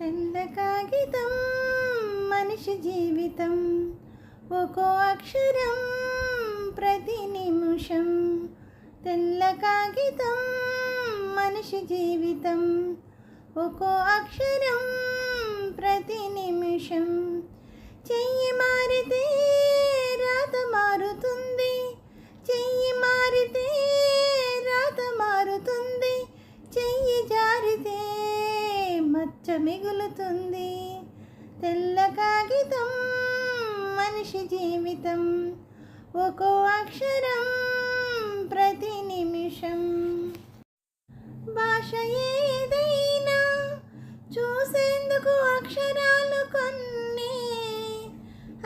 తెల్ల కాగితం మనిషి జీవితం, ఒక్కో అక్షరం ప్రతి నిమిషం. తెల్ల కాగితం మనిషి జీవితం, ఒక్కో అక్షరం ప్రతి నిమిషం. చెయ్యి మారితే రాత మారుతుంది, చెయ్యి మారితే రాత మారుతుంది, చెయ్యి జారితే మచ్చ మిగులుతుంది. తెల్ల కాగితం మనిషి జీవితం, ఒక్కో అక్షరం ప్రతి నిమిషం. భాష ఏదైనా చూసేందుకు అక్షరాలు కొన్ని,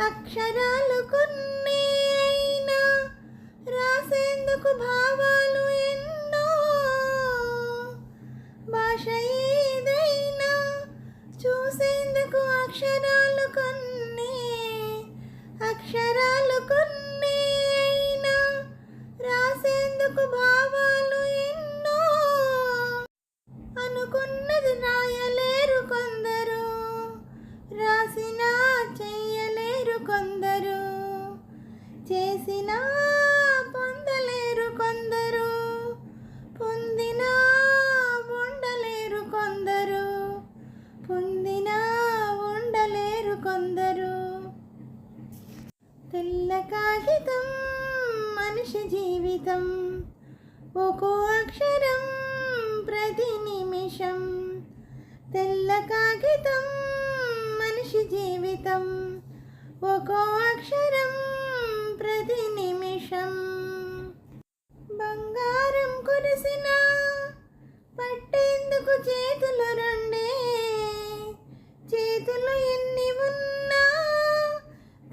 అక్షరాలు కొన్ని అయినా రాసేందుకు భావాలు ఎన్నో. భాష ఏదైనా చూసేందుకు అక్షరాలు కొన్ని, అక్షరాలు కొన్ని అయినా రాసేందుకు భావాలు ఎన్నో. అనుకున్నది రాయలేరు కొందరు, రాసినా చెయ్యలేరు కొందరు, చేసినా పొందలేరు కొందరు, పొందినా ఉండలేరు కొందరు, పొందినా ఉండలేరు కొందరు. తెల్ల కాగితం మనిషి జీవితం, ఒక్కో అక్షరం ప్రతి నిమిషం. తెల్ల కాగితం మనిషి జీవితం, ఒక్కో అక్షరం ప్రతి నిమిషం. బంగారం కురిసిన పట్టేందుకు చేతులు రెండే, చేతులు ఎన్ని ఉన్నా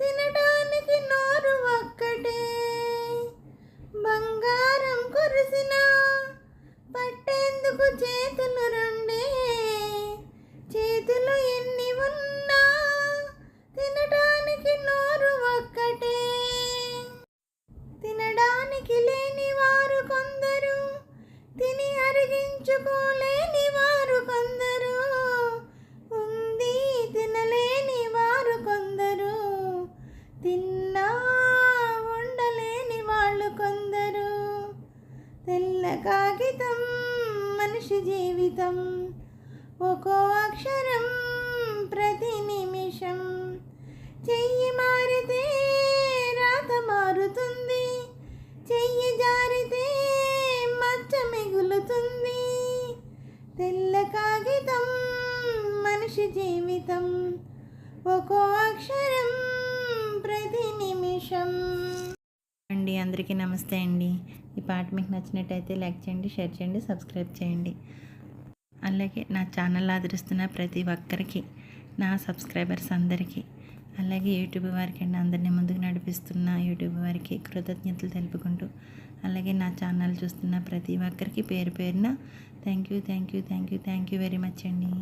తినడానికి నోరు ఒక్కటే. బంగారం కురిసిన పట్టేందుకు చేతులు రెండే, చేతులు ఎన్ని ఉన్నా తినడానికి నోరు ఒక్కటే. తినడానికి లేని వారు కొందరు, తిని అరిగించుకోలేని వారు కొందరు, ఉంది తినలేని వారు కొందరు, తిన్నా ఉండలేని వాళ్ళు కొందరు. తెల్ల కాగితం మనిషి జీవితం, ఒక్కో అక్షరం ప్రతి నిమిషం. చెయ్యి మారితే రాత మారుతుంది, చెయ్యి జారితే మచ్చ మిగులుతుంది. తెల్ల కాగితం మనిషి జీవితం, ఒక్కో అక్షరం ప్రతి నిమిషం. అందరికీ నమస్తే అండి. ఈ పాట మీకు నచ్చినట్టయితే లైక్ చేయండి, షేర్ చేయండి, సబ్స్క్రైబ్ చేయండి. అలాగే నా ఛానల్ ఆదరిస్తున్న ప్రతి ఒక్కరికి, నా సబ్స్క్రైబర్స్ అందరికీ, అలాగే యూట్యూబ్ వారికి అండి, అందరినీ ముందుకు నడిపిస్తున్న యూట్యూబ్ వారికి కృతజ్ఞతలు తెలుపుకుంటూ, అలాగే నా ఛానల్ చూస్తున్న ప్రతి ఒక్కరికి పేరు పేరున థ్యాంక్ యూ వెరీ మచ్ అండి.